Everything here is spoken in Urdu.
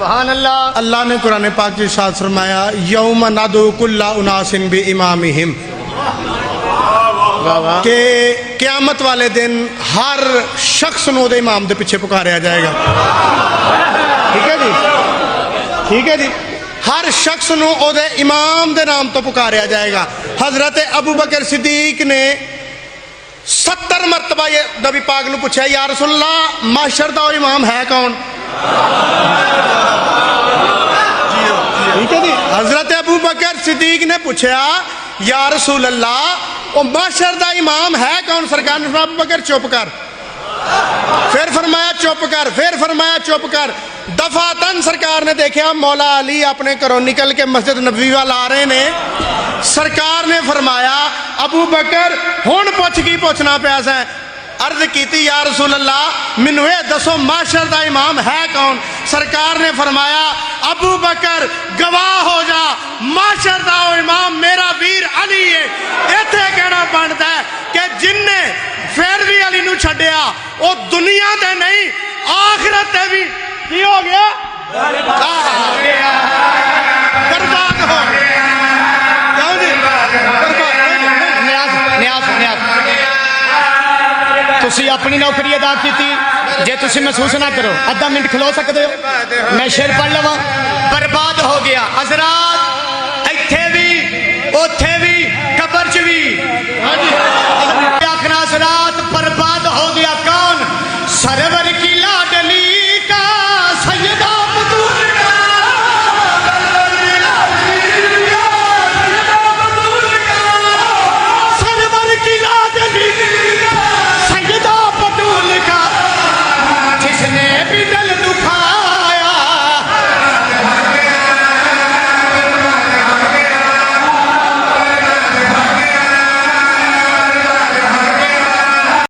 سبحان اللہ۔ اللہ نے قرآن پاک کی ارشاد فرمایا یوم ندعو کل اناس بامامہم، کہ قیامت والے دن ہر شخص نو دے امام دے پیچھے پکاریا جائے گا۔ ٹھیک ہے جی، ٹھیک ہے جی، ہر شخص نو او دے امام دے نام تو پکاریا جائے گا۔ حضرت ابو بکر صدیق نے 70 مرتبہ یہ نبی پاک نے پوچھا یا رسول اللہ محشر دا امام ہے کون؟ ٹھیک ہے جی، حضرت ابو بکر صدیق نے پوچھا یا رسول اللہ وہ محشر دا امام ہے کون؟ سرکار نے فرمایا ابو بکر چپ کر، پھر فرمایا چپ کر، پھر فرمایا چپ کر۔ دفعتاً سرکار نے دیکھا مولا علی اپنے گھروں نکل کے مسجد نبوی وال آ رہے نے، سرکار نے فرمایا ابو بکر ہن پوچھ کی پوچھنا پیا سا؟ عرض کیتی یا رسول اللہ مینوں اے دسو محشر دا امام ہے کون؟ سرکار نے فرمایا ابو بکر گواہ ہو جا محشر دا امام میرا ویر علی ہے۔ ایتھے کہنا بندا ہے کہ جن نے پھر بھی علی نو چھڈیا او دنیا تے نہیں آخرت تے بھی کی ہو گیا؟ برباد ہو گیا۔ تسی اپنی نوکری ادا کیتی، جے تسی محسوس نہ کرو ادھا منٹ کھلو سکتے ہو؟ میں شعر پڑھ لواں۔ برباد ہو گیا حضرات، ایتھے بھی اوتھے بھی قبر چ بھی، آخنا حضرات برباد ہو گیا